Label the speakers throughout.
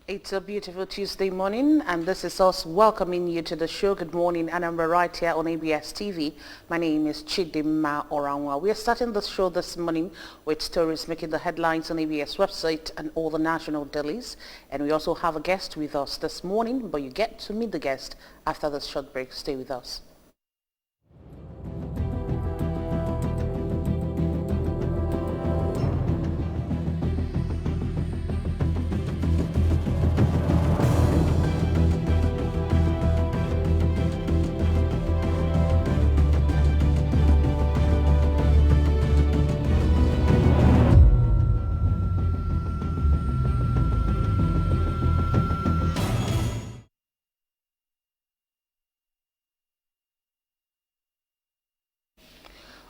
Speaker 1: It's a beautiful Tuesday morning, and this is us welcoming you to the show. Good morning, Anambra, right here on ABS TV. My name is Chidima Oranwa. We are starting the show this morning with stories making the headlines on ABS website and all the national dailies. And we also have a guest with us this morning, but you get to meet the guest after this short break. Stay with us.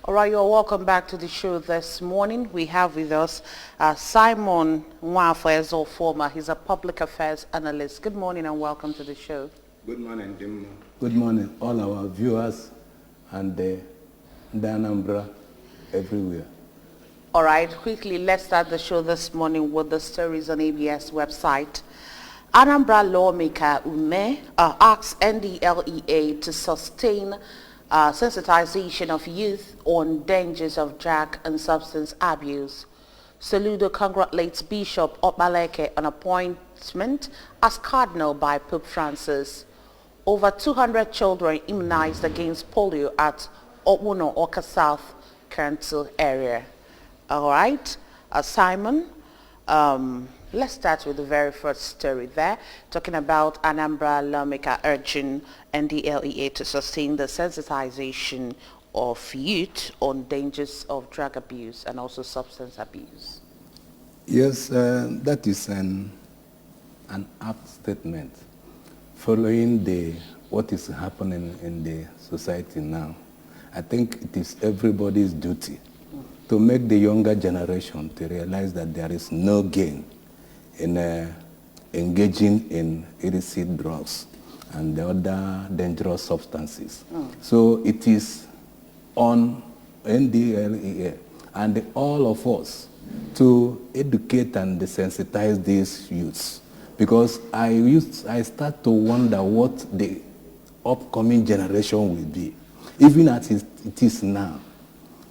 Speaker 1: All right, you're welcome back to the show this morning. We have with us Simon Nwafezo Former. He's a public affairs analyst. Good morning and welcome to the show.
Speaker 2: Good morning, Dimma. Good morning, all our viewers and the Anambra everywhere.
Speaker 1: All right, quickly, let's start the show this morning with the stories on ABS website. Anambra lawmaker Ume asks NDLEA to sustain sensitization of youth on dangers of drug and substance abuse. Soludo congratulates Bishop Obaleke on appointment as cardinal by Pope Francis. Over 200 children immunized against polio at Owono, Oka South, Council area. All right, Simon, let's start with the very first story there, talking about Anambra lawmaker urging NDLEA to sustain the sensitization of youth on dangers of drug abuse and also substance abuse.
Speaker 2: Yes, that is an apt statement following what is happening in the society now. I think it is everybody's duty to make the younger generation to realize that there is no gain in engaging in illicit drugs and the other dangerous substances. So it is on NDLEA and all of us to educate and desensitize these youths, because I start to wonder what the upcoming generation will be. Even as it is now,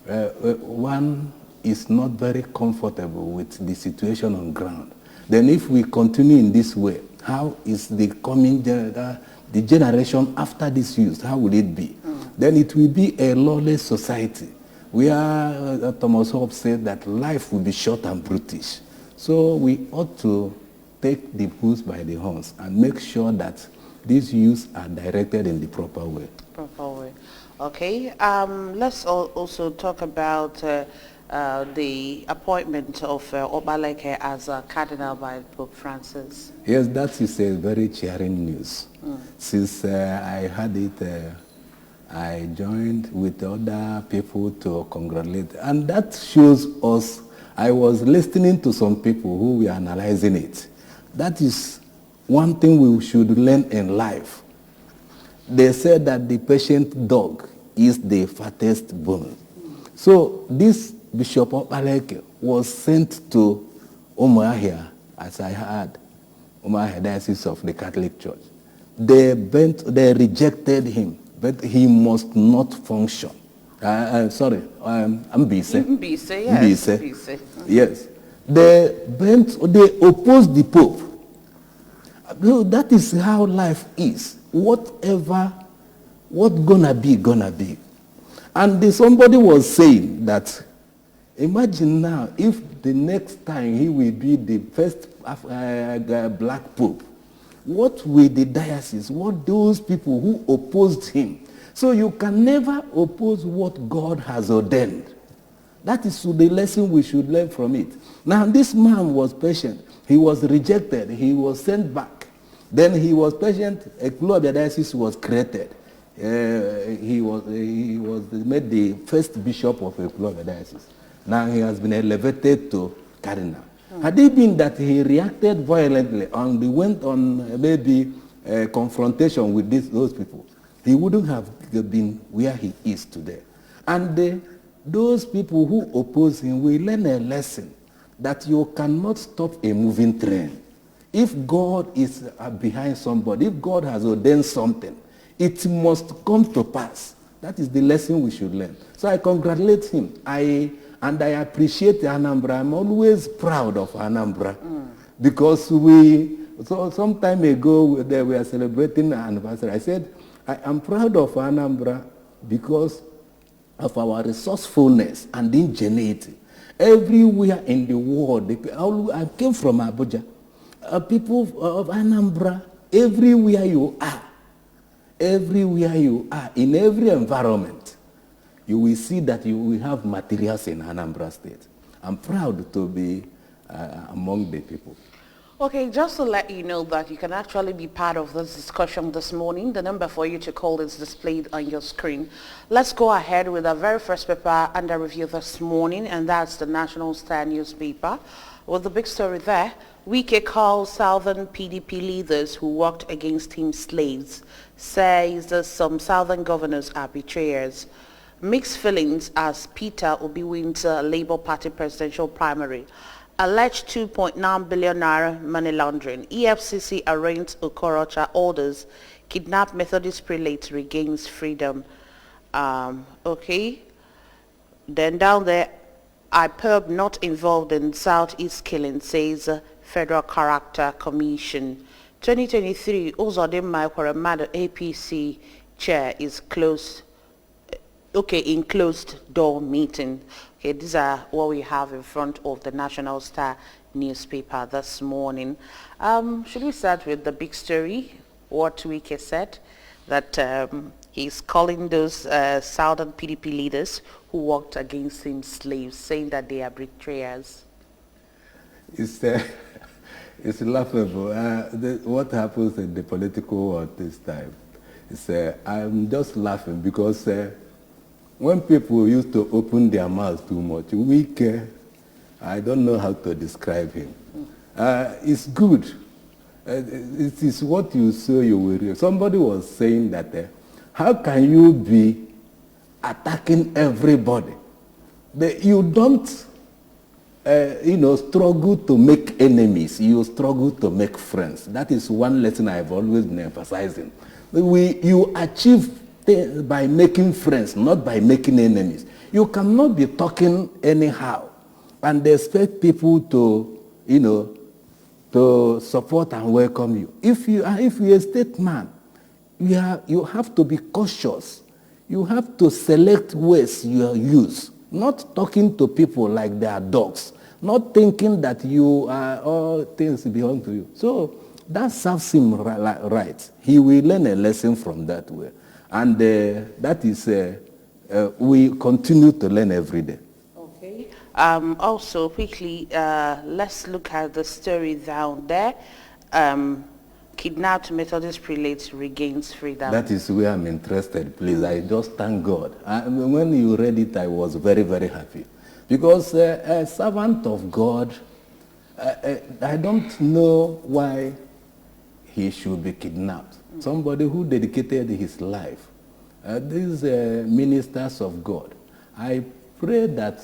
Speaker 2: one is not very comfortable with the situation on ground. Then if we continue in this way, how is the coming the generation after this youth, how will it be? Then it will be a lawless society where Thomas Hobbes said that life will be short and brutish. So we ought to take the bulls by the horns and make sure that these youths are directed in the proper way.
Speaker 1: Proper way. Okay, let's also talk about the appointment of Obaleke as a cardinal by Pope Francis.
Speaker 2: Yes, that is a very cheering news. Since I heard it, I joined with other people to congratulate. And that shows us, I was listening to some people who were analyzing it. That is one thing we should learn in life. They said that the patient dog is the fattest bone. So this Bishop Obaleke was sent to Umuahia, as I heard, Umuahia Diocese of the Catholic Church. They rejected him, but he must not function. Sorry, Mbise.
Speaker 1: Mbise, yes.
Speaker 2: Mbise. Yes. They opposed the Pope. So that is how life is. What's gonna be, gonna be. And somebody was saying that, imagine now if the next time he will be the first black pope, what will the diocese, what those people who opposed him? So you can never oppose what God has ordained. That is the lesson we should learn from it. Now this man was patient. He was rejected. He was sent back. Then he was patient. A Eclobia diocese was created. He was made the first bishop of Eclobia diocese. Now he has been elevated to cardinal. Had it been that he reacted violently and he went on maybe a confrontation with those people, he wouldn't have been where he is today. And those people who oppose him will learn a lesson that you cannot stop a moving train. If God is behind somebody, if God has ordained something, it must come to pass. That is the lesson we should learn. So I congratulate him. I appreciate Anambra. I'm always proud of Anambra because some time ago we were celebrating an anniversary. I said, I am proud of Anambra because of our resourcefulness and ingenuity. Everywhere in the world, I came from Abuja. People of Anambra, everywhere you are, in every environment, you will see that you will have materials in Anambra State. I'm proud to be among the people.
Speaker 1: Okay, just to let you know that you can actually be part of this discussion this morning. The number for you to call is displayed on your screen. Let's go ahead with our very first paper under review this morning, and that's the National Star newspaper. With the big story there, Wike calls Southern PDP leaders who worked against him slaves, says that some Southern governors are betrayers. Mixed feelings as Peter Obi wins Labour Party presidential primary. Alleged 2.9 billion naira money laundering. EFCC arraigns Okorocha orders. Kidnapped Methodist prelate regains freedom. Okay. Then down there, IPERB not involved in Southeast killing, says Federal Character Commission. 2023, Uzodimma Ekweremadu APC chair is closed. Okay, in closed door meeting. Okay, these are what we have in front of the National Star newspaper this morning. Should we start with the big story? What Wike said, that he's calling those Southern PDP leaders who worked against him slaves, saying that they are betrayers.
Speaker 2: It's laughable. What happens in the political world this time is I'm just laughing because when people used to open their mouths too much, Wike, I don't know how to describe him. It's good. It is what you sow, you will reap. Somebody was saying that how can you be attacking everybody? You don't, struggle to make enemies. You struggle to make friends. That is one lesson I've always been emphasizing. You achieve by making friends, not by making enemies. You cannot be talking anyhow and expect people to, to support and welcome you. If you're a statesman, you have to be cautious. You have to select words you use, not talking to people like they are dogs, not thinking that you are all things belong to you. So that serves him right. He will learn a lesson from that way. And that is, we continue to learn every day.
Speaker 1: Okay. Also, quickly, let's look at the story down there. Kidnapped Methodist prelate regains freedom.
Speaker 2: That is where I'm interested, please. I just thank God. When you read it, I was very, very happy. Because a servant of God, I don't know why he should be kidnapped. Somebody who dedicated his life. These ministers of God, I pray that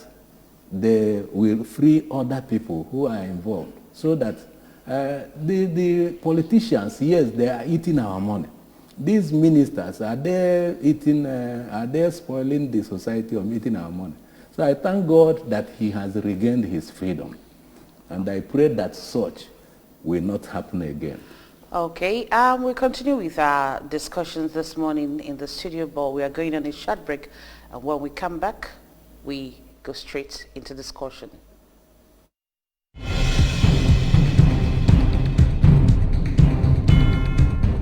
Speaker 2: they will free other people who are involved so that the politicians, yes, they are eating our money. These ministers, are they spoiling the society or eating our money? So I thank God that he has regained his freedom. And I pray that such will not happen again.
Speaker 1: Okay, we continue with our discussions this morning in the studio, but we are going on a short break. And when we come back, we go straight into discussion.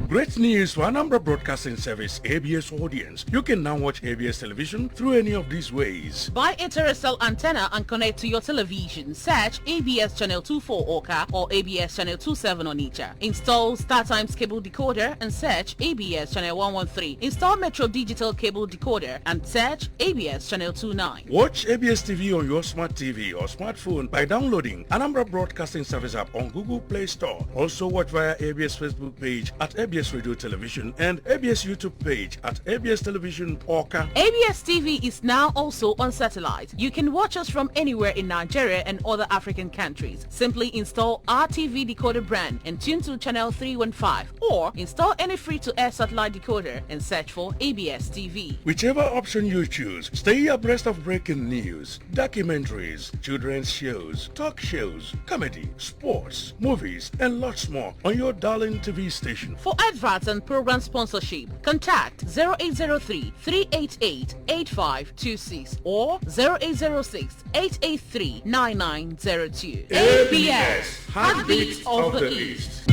Speaker 3: Great news for Anambra Broadcasting Service ABS audience. You can now watch ABS television through any of these ways.
Speaker 4: Buy a terrestrial antenna and connect to your television. Search ABS Channel 24 Oka or ABS Channel 27 Onitsha. Install StarTimes cable decoder and search ABS Channel 113. Install Metro Digital cable decoder and search ABS Channel 29.
Speaker 3: Watch ABS TV on your smart TV or smartphone by downloading Anambra Broadcasting Service app on Google Play Store. Also watch via ABS Facebook page at ABS Radio Radio Television and ABS YouTube page at ABS Television Orca.
Speaker 4: ABS TV is now also on satellite. You can watch us from anywhere in Nigeria and other African countries. Simply install our TV decoder brand and tune to channel 315, or install any free-to-air satellite decoder and search for ABS TV.
Speaker 3: Whichever option you choose, stay abreast of breaking news, documentaries, children's shows, talk shows, comedy, sports, movies, and lots more on your darling TV station.
Speaker 4: For adverts and program sponsorship, contact 0803-388-8526 or 0806-883-9902. ABS, Heartbeat of the East.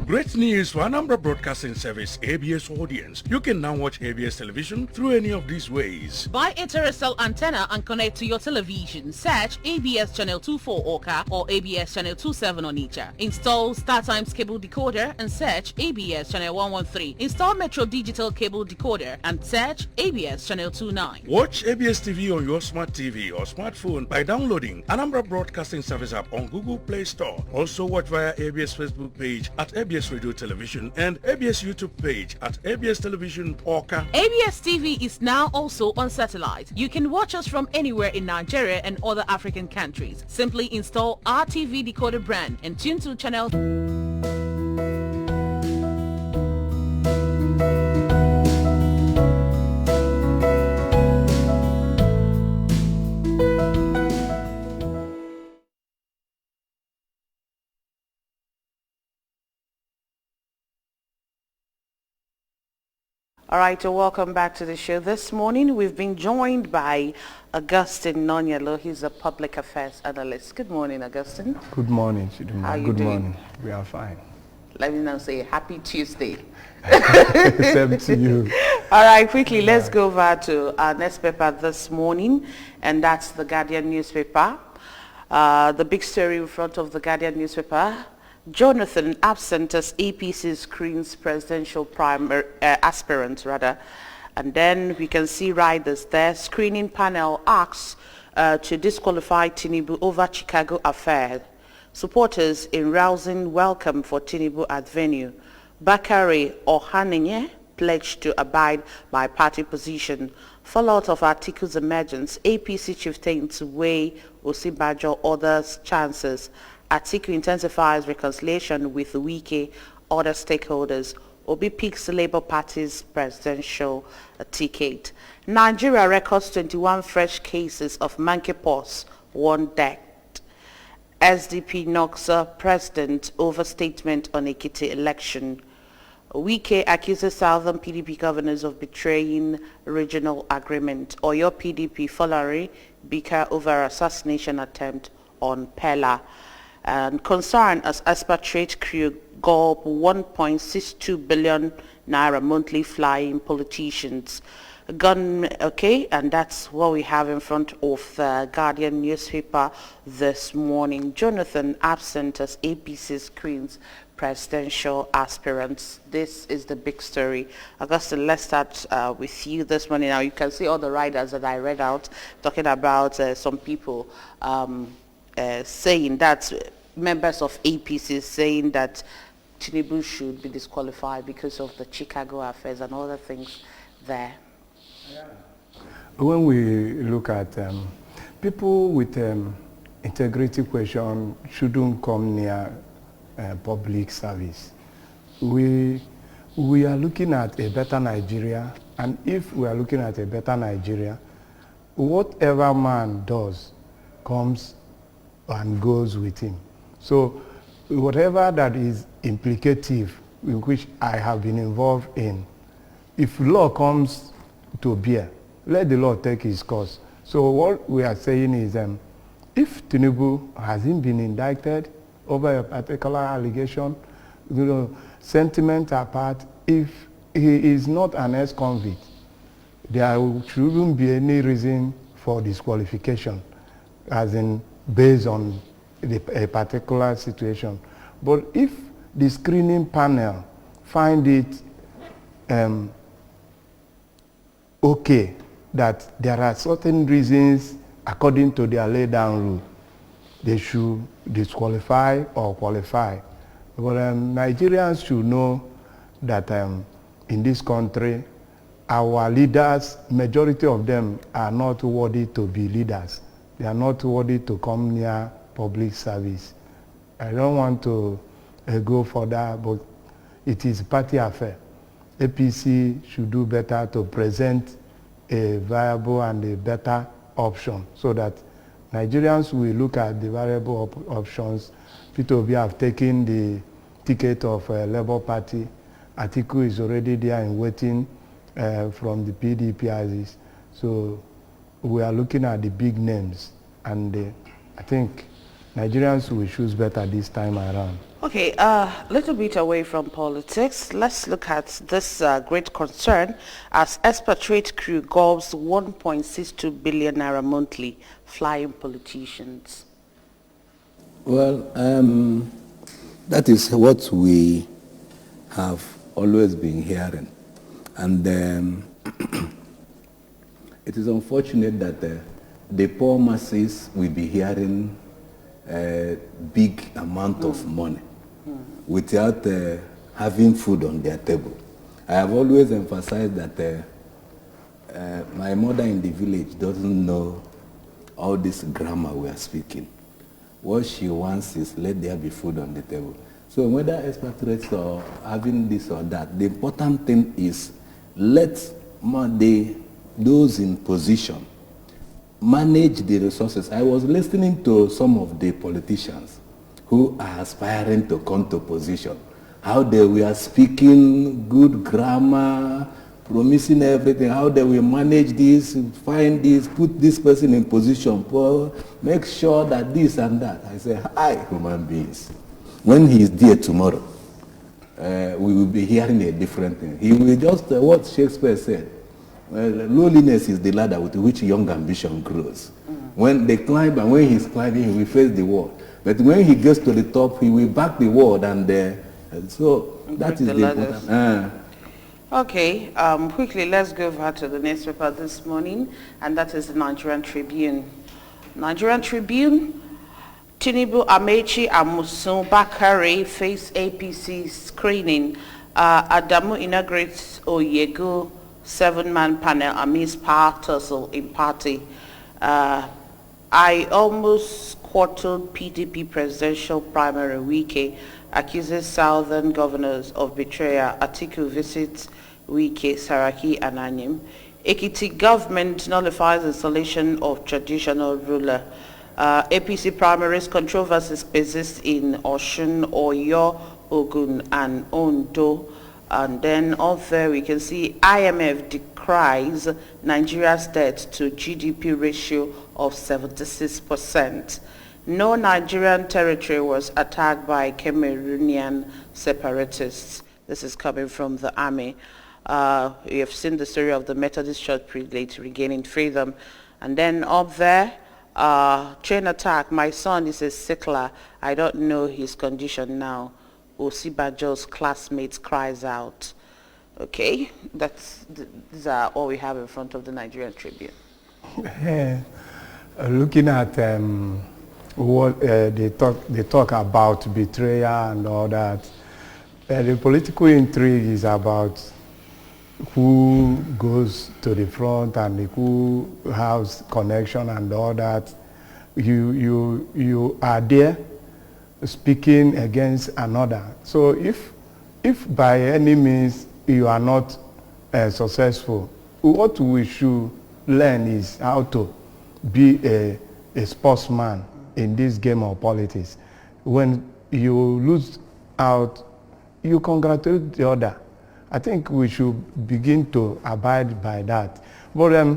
Speaker 3: Great news for Anambra Broadcasting Service ABS audience. You can now watch ABS television through any of these ways.
Speaker 4: Buy a terrestrial antenna and connect to your television. Search ABS Channel 24 Orca or ABS Channel 27 Onitsha. Install StarTimes cable decoder and search ABS Channel 113. Install Metro Digital cable decoder and search ABS Channel 29.
Speaker 3: Watch ABS TV on your smart TV or smartphone by downloading Anambra Broadcasting Service app on Google Play Store. Also watch via ABS Facebook page at ABS Radio Television and ABS YouTube page at ABS Television Orca.
Speaker 4: ABS TV is now also on satellite. You can watch us from anywhere in Nigeria and other African countries. Simply install our TV decoder brand and tune to channel.
Speaker 1: All right, so welcome back to the show. This morning we've been joined by Augustine Nonyalo. He's a public affairs analyst. Good morning, Augustine.
Speaker 5: Good morning, Chiduma.
Speaker 1: How are you
Speaker 5: Good
Speaker 1: doing?
Speaker 5: morning. We are fine.
Speaker 1: Let me now say happy Tuesday.
Speaker 5: Same to you.
Speaker 1: All right, quickly, let's go over to our next paper this morning, and that's the Guardian newspaper. The big story in front of the Guardian newspaper: Jonathan absent as APC screens presidential aspirant, rather. And then we can see riders there. Screening panel asks to disqualify Tinubu over Chicago affair. Supporters in rousing welcome for Tinubu at venue. Bakare Ohanenye pledged to abide by party position. Fallout of Atiku's emergence. APC chieftains weigh Osinbajo others' chances. Atiku intensifies reconciliation with Wike, other stakeholders. Obi picks Labour Party's presidential ticket. Nigeria records 21 fresh cases of monkeypox, one death. SDP knocks president over statement on Ekiti election. Wike accuses Southern PDP governors of betraying regional agreement. Oyo PDP following Bika over assassination attempt on Pella. And concern as expatriate crew gulp 1.62 billion naira monthly flying politicians. Okay, and that's what we have in front of the Guardian newspaper this morning. Jonathan absent as APC screens presidential aspirants. This is the big story. Augustine, let's start with you this morning. Now you can see all the riders that I read out talking about some people saying that members of APC saying that Tinubu should be disqualified because of the Chicago affairs and other things there.
Speaker 5: When we look at people with integrity question shouldn't come near public service. We are looking at a better Nigeria, and if we are looking at a better Nigeria, whatever man does comes and goes with him. So whatever that is implicative, in which I have been involved in, if law comes to bear, let the law take its course. So what we are saying is, if Tinubu hasn't been indicted over a particular allegation, sentiment apart, if he is not an ex-convict, there shouldn't be any reason for disqualification, as in based on a particular situation. But if the screening panel find it okay that there are certain reasons according to their laid down rule, they should disqualify or qualify. But Nigerians should know that in this country, our leaders, majority of them are not worthy to be leaders. They are not worthy to come near public service. I don't want to go further, but it is party affair. APC should do better to present a viable and a better option so that Nigerians will look at the viable options. Peter Obi have taken the ticket of Labour Party. Atiku is already there in waiting from the PDP. So we are looking at the big names, and I think Nigerians will choose better this time around.
Speaker 1: Okay, a little bit away from politics, let's look at this great concern as expatriate crew gobs 1.62 billion naira monthly, flying politicians.
Speaker 2: Well, that is what we have always been hearing. And it is unfortunate that the poor masses will be hearing a big amount of money without having food on their table. I have always emphasized that my mother in the village doesn't know all this grammar we are speaking. What she wants is let there be food on the table. So whether expatriates or having this or that, the important thing is let those in position manage the resources. I was listening to some of the politicians who are aspiring to come to position, how they were speaking good grammar, promising everything, how they will manage this, find this, put this person in position, make sure that this and that. I say, hi, human beings. When he is there tomorrow, we will be hearing a different thing. He will just, what Shakespeare said, lowliness is the ladder with which young ambition grows. When they climb and when he's climbing, he will face the wall. But when he gets to the top, he will back the wall, and so that is the important.
Speaker 1: Okay, quickly, let's go over to the newspaper this morning, and that is the Nigerian Tribune. Nigerian Tribune, Tinubu, Amechi, and Musun Bakare face APC screening. Adamu inaugurates Oyego 7-man panel amidst power tussle in party. I almost quartered PDP presidential primary. Wike accuses southern governors of betrayal. Atiku visits Wike, Saraki, and Anyim. Ekiti government nullifies installation of traditional ruler. APC primaries controversies persist in Osun, Oyo, Ogun, and Ondo. And then up there we can see IMF decries Nigeria's debt to GDP ratio of 76%. No Nigerian territory was attacked by Cameroonian separatists. This is coming from the army. You have seen the story of the Methodist Church prelate regaining freedom. And then up there, train attack. My son is a sickler. I don't know his condition now. Osibajo's classmates cries out. Okay, these are all we have in front of the Nigerian Tribune.
Speaker 5: Looking at what they talk about betrayal and all that, the political intrigue is about who goes to the front and who has connection and all that. You are there speaking against another. So if by any means you are not successful, what we should learn is how to be a sportsman in this game of politics. When you lose out, you congratulate the other. I think we should begin to abide by that. But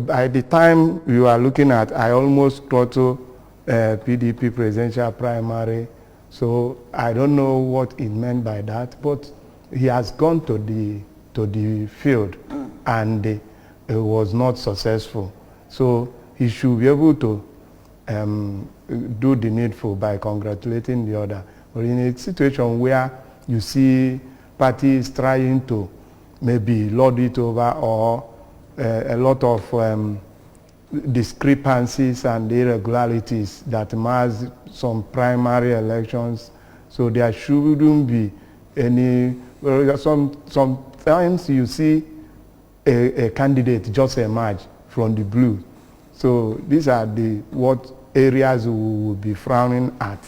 Speaker 5: by the time you are looking at, I almost got to PDP presidential primary, so I don't know what it meant by that, but he has gone to the field and it was not successful. So he should be able to do the needful by congratulating the other. But in a situation where you see parties trying to maybe lord it over, or a lot of discrepancies and irregularities that marks some primary elections. So there shouldn't be any, sometimes you see a candidate just emerge from the blue. So these are what areas we will be frowning at.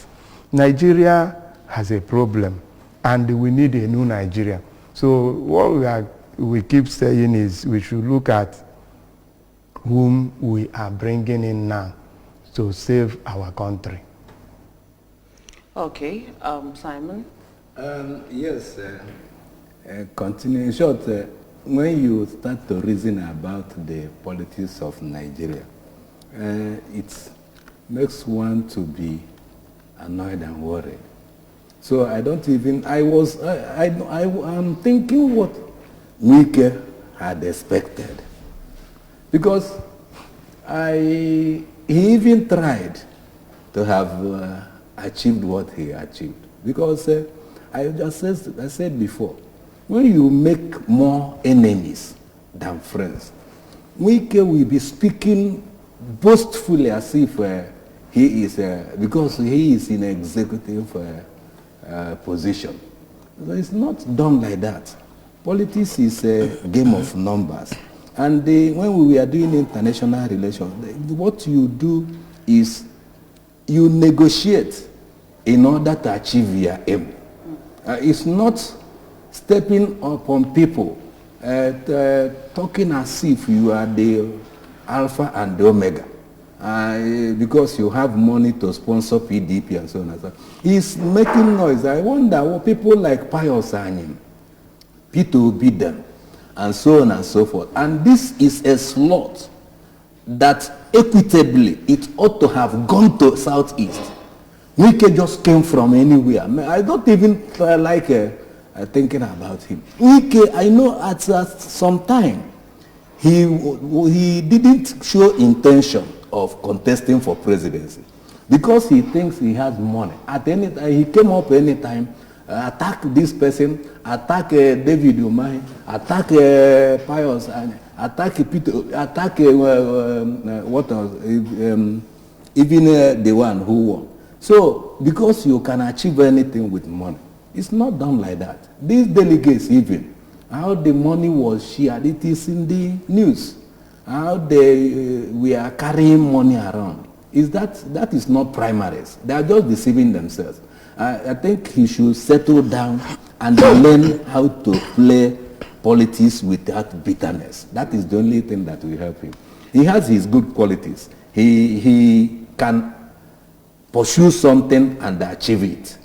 Speaker 5: Nigeria has a problem and we need a new Nigeria. So what we keep saying is we should look at whom we are bringing in now to save our country.
Speaker 1: Okay, Simon?
Speaker 2: Yes, continue. In short, when you start to reason about the politics of Nigeria, it makes one to be annoyed and worried. So I don't even, I'm thinking what Wike had expected. Because he even tried to have achieved what he achieved. Because I said before, when you make more enemies than friends, Wike will be speaking boastfully as if he is, because he is in executive position. So it's not done like that. Politics is a game of numbers. And when we are doing international relations, what you do is you negotiate in order to achieve your aim. It's not stepping upon people, talking as if you are the alpha and the omega, because you have money to sponsor PDP and so on and so on. He's making noise. I wonder what people like Pius Anyim, Peter Obi, and so on and so forth. And this is a slot that equitably it ought to have gone to Southeast. Wike just came from anywhere. I don't even like thinking about him. Wike, I know at some time, he didn't show intention of contesting for presidency because he thinks he has money. At any time, he came up anytime, attack this person, attack David Umahi, attack Pius, attack Peter, attack what else? Even the one who won. So, because you can achieve anything with money, it's not done like that. These delegates even, how the money was shared, it is in the news. How we are carrying money around. That is not primaries. They are just deceiving themselves. I think he should settle down and learn how to play politics without bitterness. That is the only thing that will help him. He has his good qualities. He can pursue something and achieve it.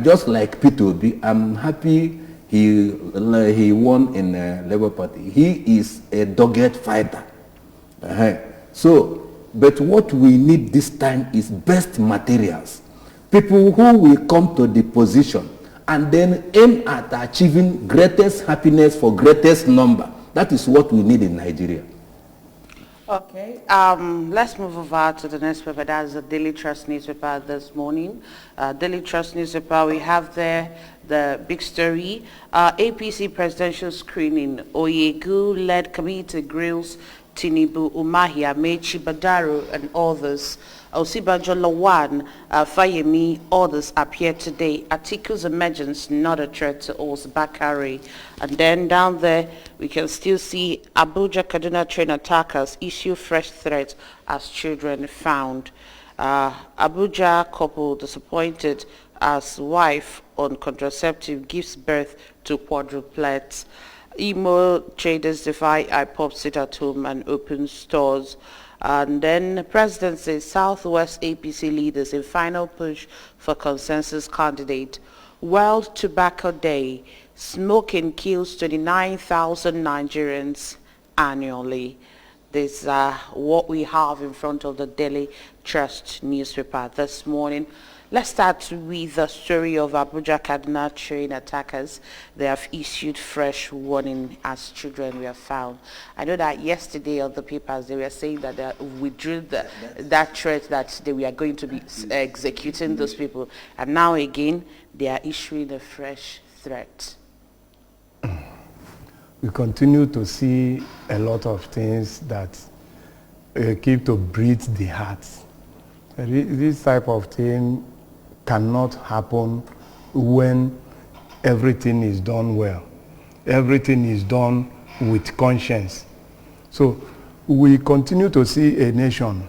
Speaker 2: Just like Peter Obi, I'm happy he won in Labour Party. He is a dogged fighter. So, but what we need this time is best materials. People who will come to the position and then aim at achieving greatest happiness for greatest number. That is what we need in Nigeria.
Speaker 1: Okay, let's move over to the next paper. That's the Daily Trust newspaper this morning. Daily Trust newspaper, we have there the big story. APC presidential screening. Oyegu-led committee grills Tinubu, Umahi, Amechi, Badaro, and others. Osibanjo Lawan, Fayemi, others appear today. Atiku's emergence not a threat to us, Bakari. And then down there, we can still see Abuja Kaduna train attackers issue fresh threats as children found. Abuja couple disappointed as wife on contraceptive gives birth to quadruplets. Imo traders defy IPOP sit at home and open stores. And then the president says Southwest APC leaders in final push for consensus candidate. World Tobacco Day. Smoking kills 29,000 Nigerians annually. This is what we have in front of the Daily Trust newspaper this morning. Let's start with the story of Abuja Kaduna train attackers. They have issued fresh warning as children were found. I know that yesterday on the papers they were saying that they withdrew that threat that they were going to be executing those people. And now again, they are issuing a fresh threat.
Speaker 5: We continue to see a lot of things that keep to breathe the heart. This type of thing cannot happen when everything is done well. Everything is done with conscience. So we continue to see a nation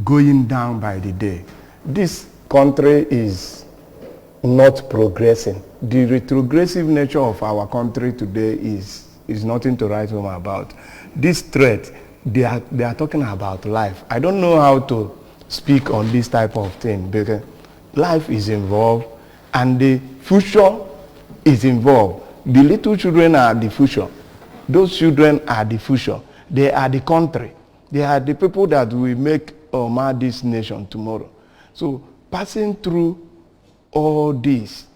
Speaker 5: going down by the day. This country is not progressing. The retrogressive nature of our country today is nothing to write home about. This threat, they are talking about life. I don't know how to speak on this type of thing because life is involved and the future is involved. The little children are the future. Those children are the future. They are the country. They are the people that will make or mar this nation tomorrow. So passing through all this,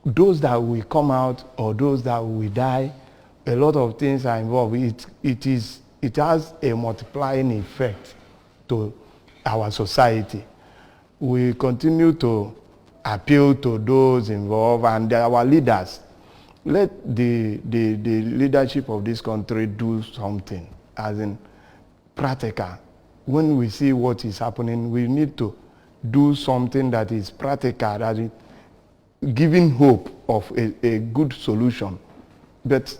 Speaker 5: those that will come out or those that will die, a lot of things are involved. It has a multiplying effect to our society. We continue to appeal to those involved and our leaders. Let the leadership of this country do something, as in practical. When we see what is happening, we need to do something that is practical, that is giving hope of a good solution. But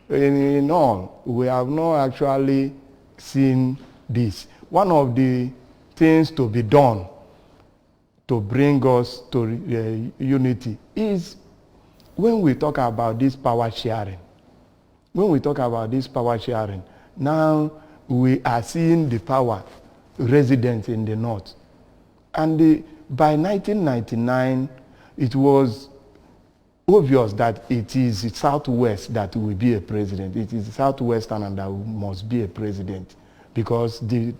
Speaker 5: in all, we have not actually seen this. One of the things to be done to bring us to unity is when we talk about this power sharing. When we talk about this power sharing, now we are seeing the power resident in the north. And by 1999, it was obvious that it is the Southwest that will be a president. It is the Southwestern that must be a president, because the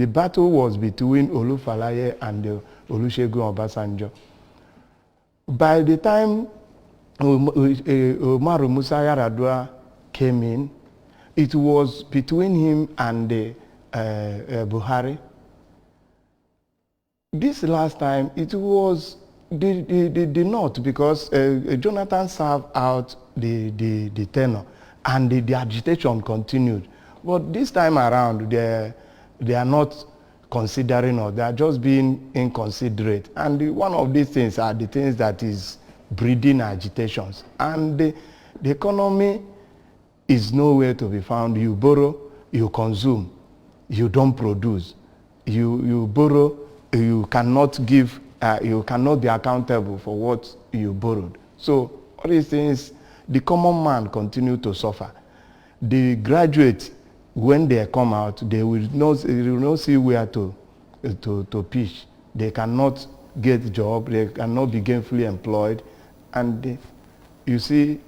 Speaker 5: battle was between Olufalaye and Olusegun Obasanjo. By the time Umaru Musa Yar'Adua came in, it was between him and Buhari. This last time, it was the North, because Jonathan served out the tenure and the agitation continued. But this time around, they are not considering, or they are just being inconsiderate. And one of these things are the things that is breeding agitations. And the economy is nowhere to be found. You borrow, you consume, you don't produce. You borrow, you cannot give, you cannot be accountable for what you borrowed. So all these things, the common man continue to suffer. The graduates, when they come out, they will not see where to pitch. They cannot get a job, they cannot be gainfully employed. And you see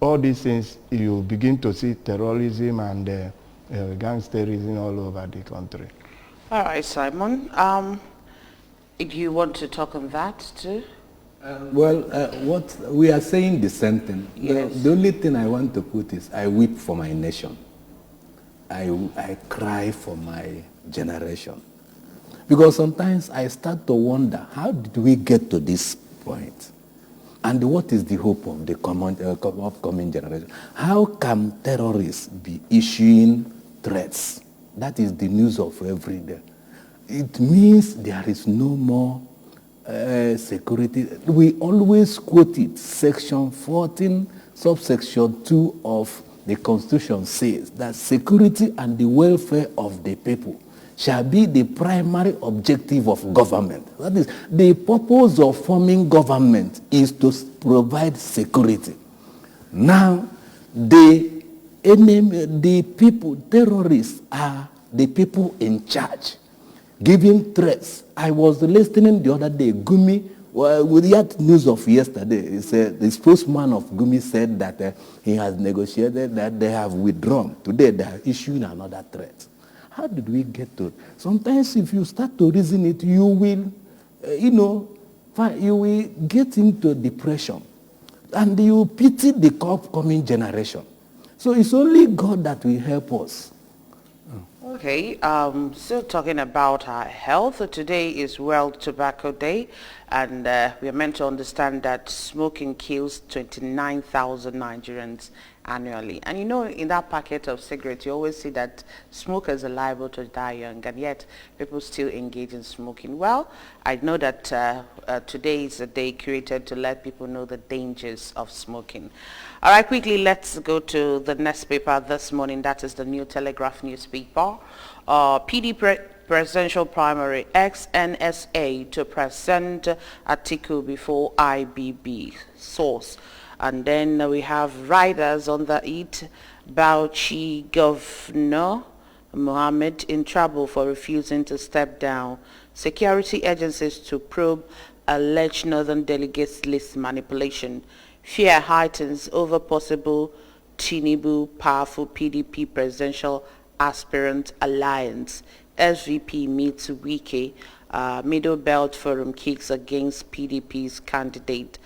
Speaker 5: all these things, you begin to see terrorism and gangsterism all over the country.
Speaker 1: All right, Simon. If you want to talk on that too?
Speaker 2: What we are saying the same thing.
Speaker 1: Yes.
Speaker 2: The only thing I want to put is I weep for my nation. I cry for my generation. Because sometimes I start to wonder, how did we get to this point? And what is the hope of the upcoming generation? How can terrorists be issuing threats? That is the news of every day. It means there is no more security. We always quote it. Section 14, subsection 2 of the Constitution says that security and the welfare of the people shall be the primary objective of government. That is, the purpose of forming government is to provide security. Now, the enemy, the people, terrorists are the people in charge, giving threats. I was listening the other day, Gumi, with that news of yesterday, he said, the spokesman of Gumi said that he has negotiated, that they have withdrawn. Today they are issuing another threat. How did we get to it? Sometimes if you start to reason it, you will, you will get into depression. And you pity the upcoming generation. So it's only God that will help us.
Speaker 1: Okay, still talking about our health. Today is World Tobacco Day, And we are meant to understand that smoking kills 29,000 Nigerians annually. And you know, in that packet of cigarettes, you always see that smokers are liable to die young, and yet people still engage in smoking. Well, I know that today is a day created to let people know the dangers of smoking. All right, quickly, let's go to the next paper this morning. That is the New Telegraph newspaper. PDP presidential primary, ex-NSA to present Atiku before IBB source. And then we have riders on the Eid. Bauchi Governor Mohammed in trouble for refusing to step down. Security agencies to probe alleged Northern delegates list manipulation. Fear heightens over possible Tinubu powerful PDP presidential aspirant alliance. SVP meets Wike. Middle Belt Forum kicks against PDP's candidate.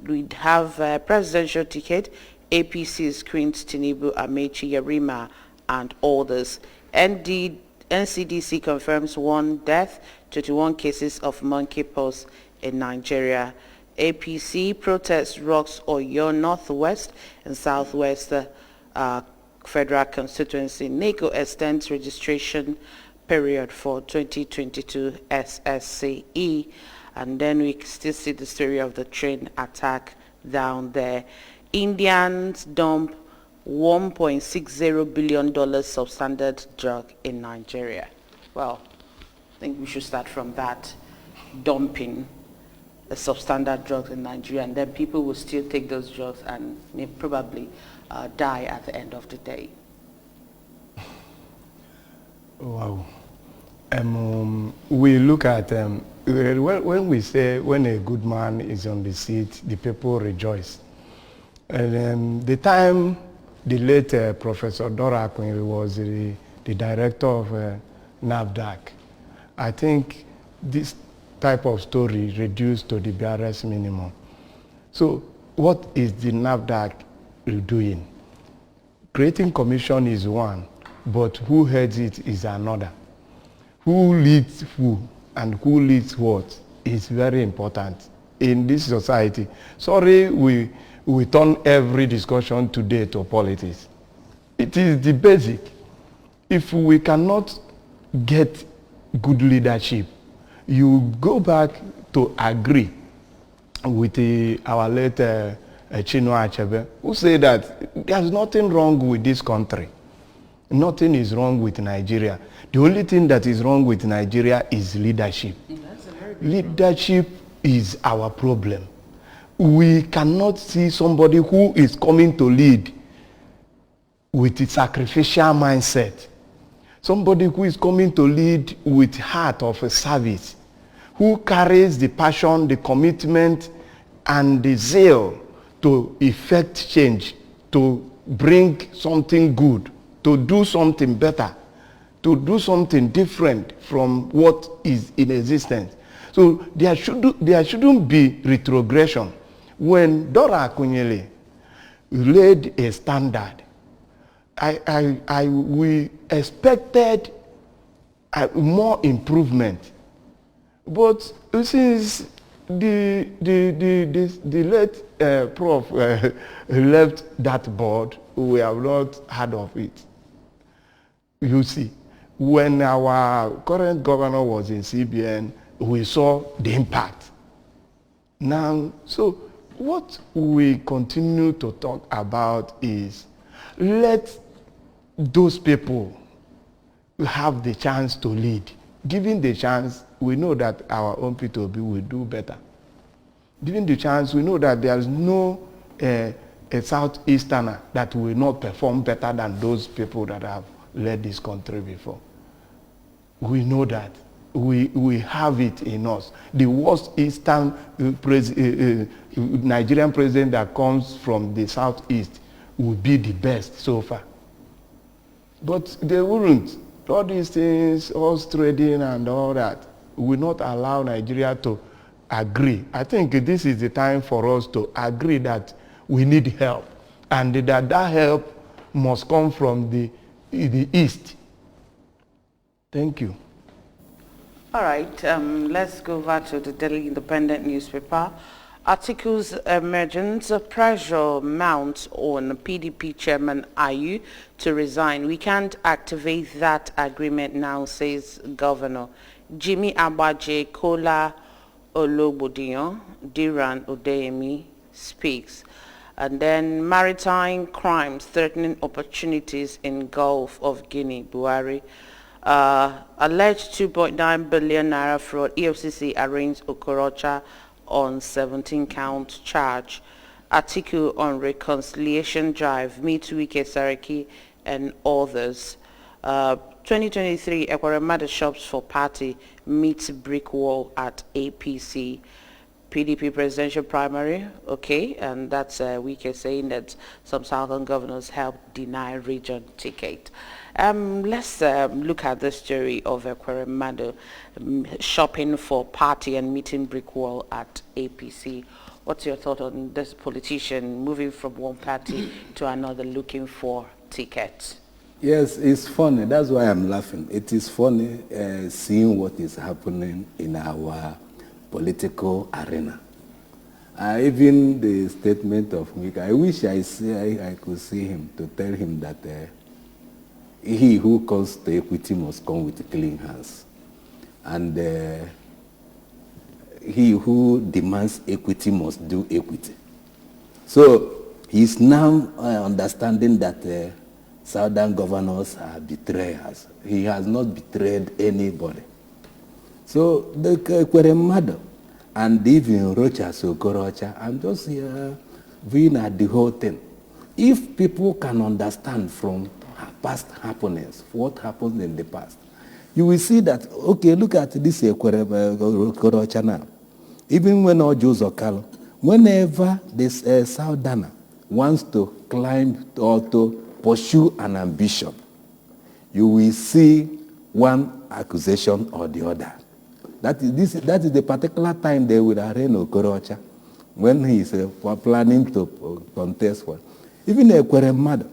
Speaker 1: We'd have a presidential ticket. APC screens Tinubu, Amechi, Yarima, and others. NCDC confirms 1 death, 21 cases of monkeypox in Nigeria. APC protests rocks Oyo Northwest and Southwest Federal Constituency. NACO extends registration period for 2022 SSCE. And then we still see the story of the train attack down there. Indians dump $1.60 billion substandard drug in Nigeria. Well, I think we should start from that, dumping the substandard drugs in Nigeria, and then people will still take those drugs and may probably die at the end of the day.
Speaker 5: Wow. We look at, when we say when a good man is on the seat, the people rejoice. And the time the late Professor Dora Akunyili was the director of NAFDAC, I think this type of story reduced to the barest minimum. So what is the NAFDAC doing? Creating commission is one, but who heads it is another. Who leads who and who leads what is very important in this society. Sorry, we turn every discussion today to politics. It is the basic. If we cannot get good leadership, you go back to agree with our late Chinua Achebe, who said that there's nothing wrong with this country. Nothing is wrong with Nigeria. The only thing that is wrong with Nigeria is leadership. Leadership is our problem. We cannot see somebody who is coming to lead with a sacrificial mindset. Somebody who is coming to lead with heart of a service, who carries the passion, the commitment, and the zeal to effect change, to bring something good, to do something better, to do something different from what is in existence. So there shouldn't be retrogression. When Dora Akunyili laid a standard, we expected more improvement. But since the late Prof left that board, we have not heard of it. You see, when our current governor was in CBN, we saw the impact. Now, so what we continue to talk about is let those people have the chance to lead. Given the chance, we know that our own P2B will do better. Given the chance, we know that there is no a Southeasterner that will not perform better than those people that have led this country before. We know that. We have it in us. The worst Eastern Nigerian president that comes from the Southeast will be the best so far. But they wouldn't. All these things, horse trading and all that, will not allow Nigeria to agree. I think this is the time for us to agree that we need help, and that help must come from the East. Thank you.
Speaker 1: All right, let's go over to the Daily Independent newspaper. Articles emergence pressure mounts on PDP chairman Ayu to resign. We can't activate that agreement now, says Governor. Jimmy Abaje Kola Olobodiyan Diran Odeyemi speaks. And then maritime crimes threatening opportunities in Gulf of Guinea, Buhari. Alleged 2.9 billion naira fraud, EFCC arraigns Okorocha on 17-count charge. Article on reconciliation drive, meet Wike Saraki and others. 2023 Ekweremadu shops for party meets brick wall at APC. PDP presidential primary, okay, and that's Wike saying that some southern governors helped deny region ticket. Let's look at the story of Ekweremadu shopping for party and meeting brick wall at APC. What's your thought on this politician moving from one party to another looking for tickets?
Speaker 2: Yes, it's funny. That's why I'm laughing. It is funny seeing what is happening in our political arena. Even the statement of Wike, I wish I could see him to tell him that he who comes to equity must come with clean hands. And he who demands equity must do equity. So he's now understanding that Southern governors are betrayers. He has not betrayed anybody. So the Ekweremadu and even Rochas Okorocha, I'm just viewing at the whole thing. If people can understand from past happenings, what happened in the past, you will see that, okay, look at this Okorocha now. Even when Ojo Zokalo, whenever this Southerner wants to climb or to pursue an ambition, you will see one accusation or the other. That is the particular time they will arraign Okorocha when he is planning to contest one. Even Ekweremadu.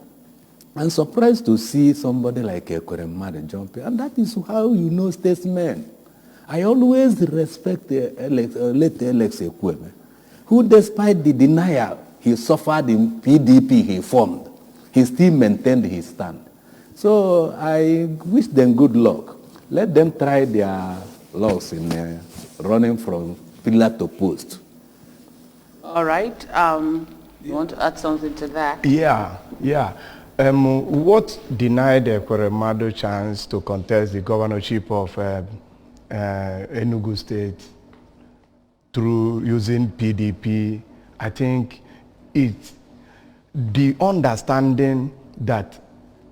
Speaker 2: I'm surprised to see somebody like Ekweremadu jumping, and that is how you know statesmen. I always respect late Alex Ekweme, who despite the denial he suffered in PDP he formed, he still maintained his stand. So I wish them good luck. Let them try their loss in running from pillar to post.
Speaker 1: All right. You want to add something to that?
Speaker 5: Yeah. What denied Ekweremadu chance to contest the governorship of Enugu State through using PDP, I think it's the understanding that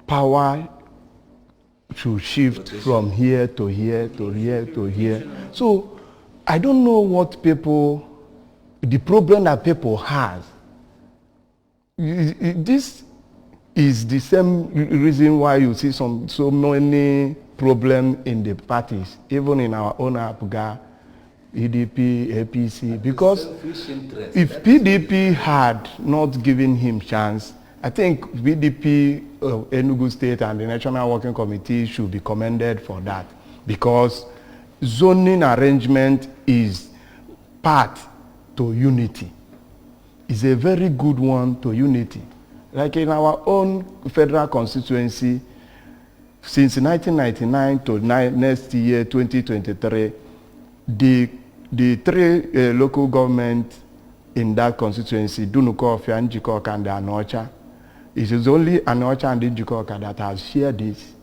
Speaker 5: power should shift from here to here to here to here. So I don't know what people, the problem that people have. This is the same reason why you see so many problems in the parties, even in our own Apuga, EDP, APC, because if PDP had not given him chance, I think PDP, Enugu State and the National Working Committee should be commended for that, because zoning arrangement is part to unity. It's a very good one to unity. Like in our own federal constituency, since 1999 to next year, 2023, the three local governments in that constituency, Dunukofia, Njikoka, and Anocha, it is only Anocha and Njikoka that has shared this.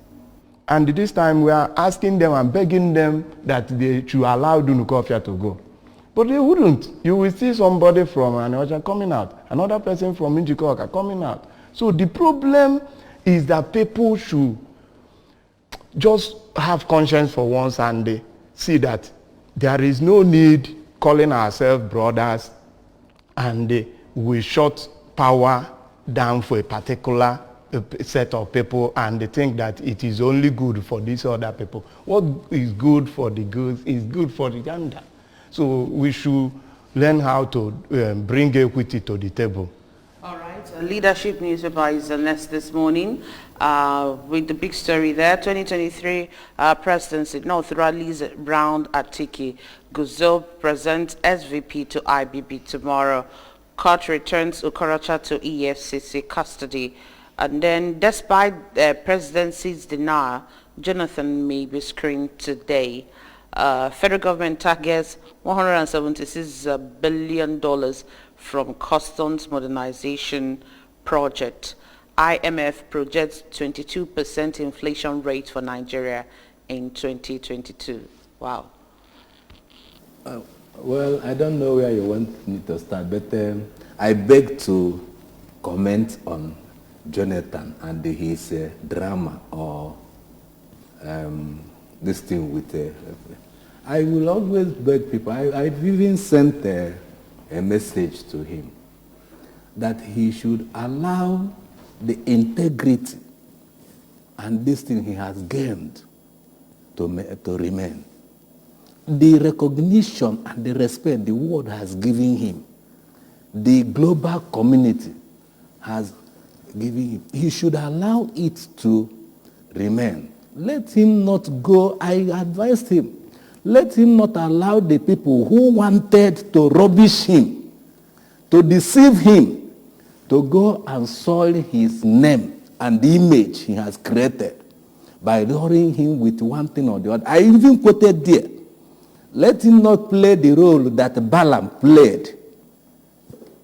Speaker 5: And this time we are asking them and begging them that they should allow Dunukofia to go. But they wouldn't. You will see somebody from Anocha coming out, another person from Njikoka coming out. So the problem is that people should just have conscience for once and they see that there is no need calling ourselves brothers and we shut power down for a particular set of people and they think that it is only good for these other people. What is good for the goods is good for the gander. So we should learn how to bring equity to the table.
Speaker 1: All right. Leadership newspaper is the next this morning with the big story there. 2023 presidency, North rallies round Atiki. Guzo presents SVP to IBB tomorrow. Court returns Okorocha to EFCC custody. And then despite the presidency's denial, Jonathan may be screened today. Federal government targets $176 billion from customs modernization project. IMF projects 22% inflation rate for Nigeria in 2022. Wow.
Speaker 2: Well, I don't know where you want me to start, but I beg to comment on Jonathan and his drama or this thing with I will always beg people. I've even sent a message to him that he should allow the integrity and this thing he has gained to remain. The recognition and the respect the world has given him, the global community has given him, he should allow it to remain. Let him not go. I advised him, let him not allow the people who wanted to rubbish him, to deceive him, to go and soil his name and the image he has created by luring him with one thing or the other. I even quoted there, let him not play the role that Balaam played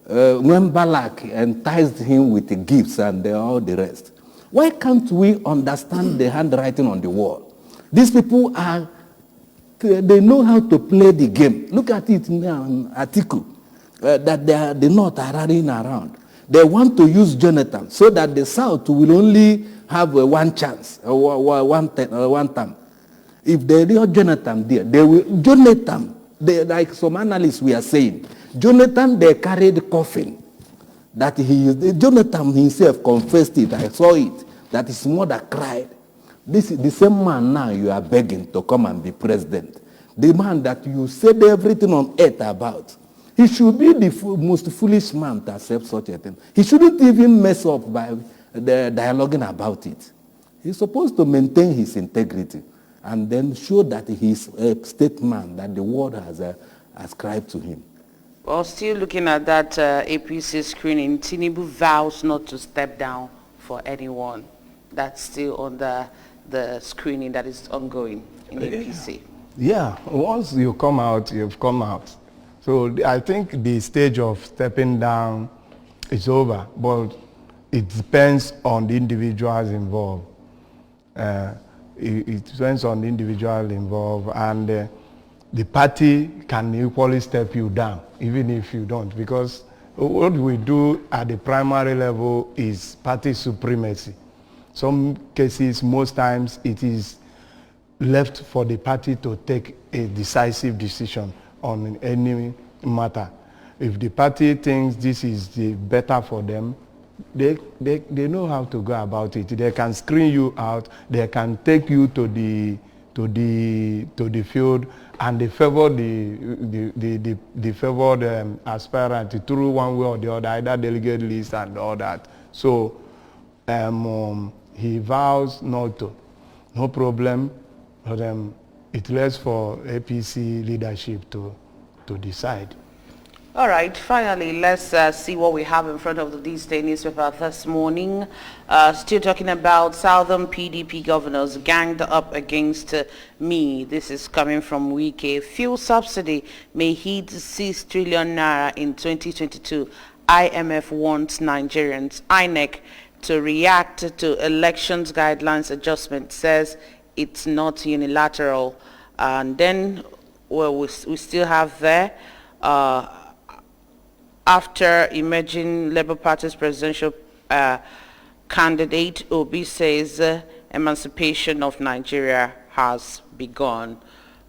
Speaker 2: when Balak enticed him with the gifts and all the rest. Why can't we understand the handwriting on the wall? These people they know how to play the game. Look at it now in Atiku, that the North are running around. They want to use Jonathan so that the South will only have one chance, one term. If they real Jonathan there, they will, like some analysts we are saying, Jonathan, they carried coffin. That Jonathan himself confessed it, I saw it, that his mother cried. This is the same man now you are begging to come and be president. The man that you said everything on earth about. He should be the most foolish man to accept such a thing. He shouldn't even mess up by the dialoguing about it. He's supposed to maintain his integrity and then show that he's a statesman that the world has ascribed to him.
Speaker 1: Well, still looking at that APC screening, Tinubu vows not to step down for anyone. That's still on the screening that is ongoing in APC.
Speaker 5: Yeah, once you come out, you've come out. So I think the stage of stepping down is over, but it depends on the individuals involved. It depends on the individual involved, and the party can equally step you down, even if you don't, because what we do at the primary level is party supremacy. Some cases, most times, it is left for the party to take a decisive decision on any matter. If the party thinks this is the better for them, they know how to go about it. They can screen you out. They can take you to the field, and they favor the favored aspirant through one way or the other, either delegate list and all that. So he vows not to, no problem. But it lays for APC leadership to decide.
Speaker 1: All right, finally, let's see what we have in front of this day newspaper this morning. Still talking about Southern PDP governors ganged up against me. This is coming from Wike. Fuel subsidy may hit 6 trillion naira in 2022. IMF wants Nigerians. INEC to react to elections guidelines adjustment, says it's not unilateral. And then, well, we still have there, after emerging Labour Party's presidential candidate, Obi says emancipation of Nigeria has begun.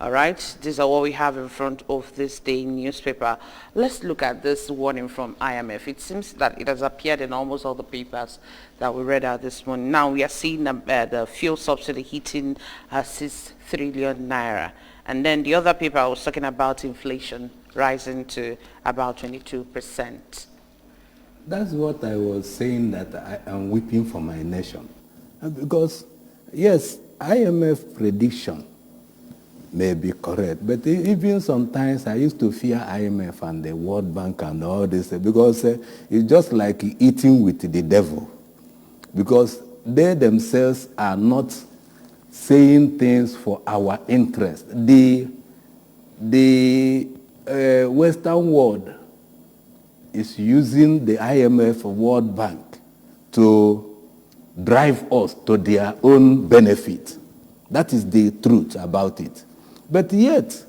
Speaker 1: All right, these are what we have in front of this day newspaper. Let's look at this warning from IMF. It seems that it has appeared in almost all the papers that we read out this morning. Now we are seeing the fuel subsidy hitting 6 trillion naira. And then the other paper I was talking about inflation rising to about 22%.
Speaker 2: That's what I was saying, that I am weeping for my nation. Because, yes, IMF prediction may be correct, but even sometimes I used to fear IMF and the World Bank and all this, because it's just like eating with the devil. Because they themselves are not saying things for our interest. The Western world is using the IMF, World Bank, to drive us to their own benefit. That is the truth about it. But yet,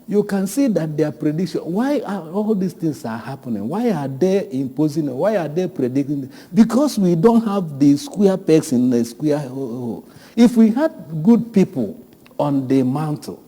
Speaker 2: you can see that their prediction, why are all these things are happening? Why are they imposing? Why are they predicting? Because we don't have the square pegs in the square hole. If we had good people on the mantle,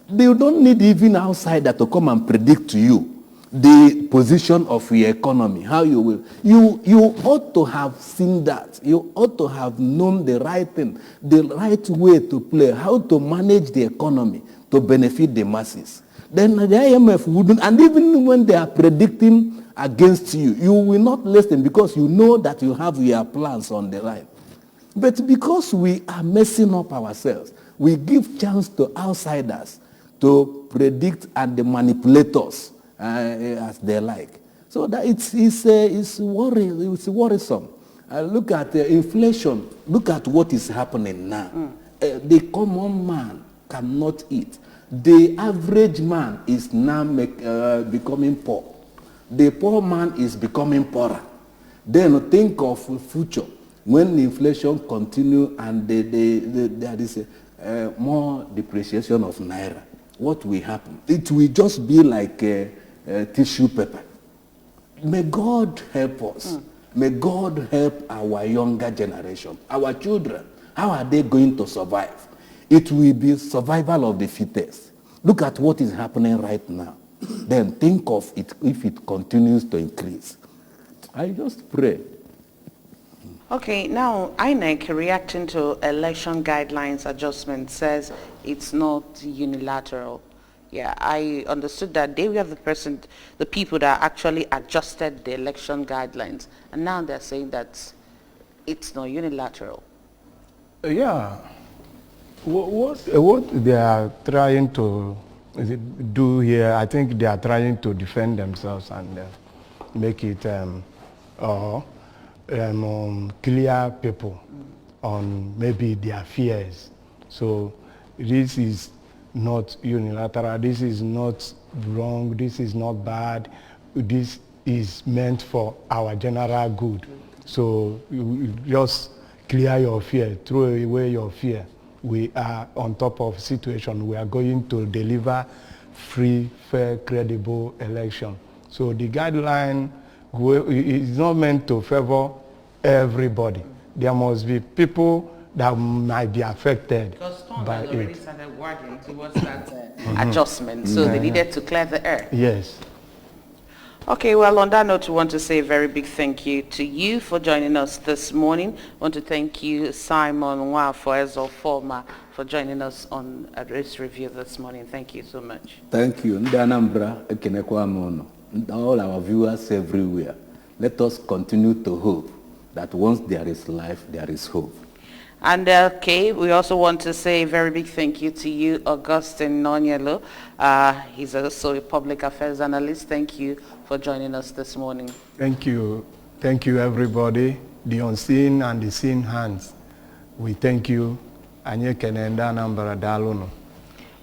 Speaker 2: they don't need even outsider to come and predict to you the position of your economy, how you will. You ought to have seen that. You ought to have known the right thing, the right way to play, how to manage the economy to benefit the masses. Then the IMF wouldn't, and even when they are predicting against you, you will not listen because you know that you have your plans on the line. But because we are messing up ourselves, we give chance to outsiders to predict and the manipulators as they like. So that it's worrisome. Look at inflation. Look at what is happening now. The common man cannot eat. The average man is now becoming poor. The poor man is becoming poorer. Then think of the future when inflation continue and there is more depreciation of naira. What will happen? It will just be like tissue paper. May God help us. May God help our younger generation, our children. How are they going to survive? It will be survival of the fittest. Look at what is happening right now. Then think of it if it continues to increase. I just pray.
Speaker 1: Okay, now INEC reacting to election guidelines adjustment says it's not unilateral. Yeah, I understood that they were the people that actually adjusted the election guidelines, and now they're saying that it's not unilateral.
Speaker 5: Yeah. What they are trying to do here, I think they are trying to defend themselves and make it clear people on maybe their fears. So this is not unilateral, this is not wrong, this is not bad, this is meant for our general good. So you just clear your fear, throw away your fear. We are on top of situation. We are going to deliver free, fair, credible election. So the guideline is not meant to favor everybody. There must be people that might be affected by it.
Speaker 1: Already started working towards that adjustment, so they needed to clear the air.
Speaker 5: Yes.
Speaker 1: Okay, well, on that note, we want to say a very big thank you to you for joining us this morning. I want to thank you, Simon Nwafor Former, for joining us on a race review this morning. Thank you so much.
Speaker 2: Thank you. Ndanambra, Ekenekwamono, all our viewers everywhere. Let us continue to hope that once there is life, there is hope.
Speaker 1: And okay, we also want to say a very big thank you to you, Augustine Nonyelo. He's also a public affairs analyst. Thank you for joining us this morning.
Speaker 5: Thank you. Thank you, everybody. The unseen and the seen hands. We thank you. Anye Kenenda Nambara Dalono.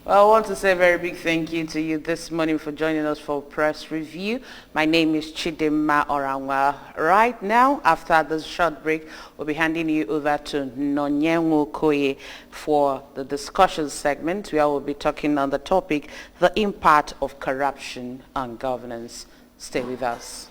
Speaker 1: Well, I want to say a very big thank you to you this morning for joining us for press review. My name is Chidima Orangwa. Right now, after this short break, we'll be handing you over to Nonyenwo Koye for the discussion segment, where we'll be talking on the topic, the impact of corruption on governance. Stay with us.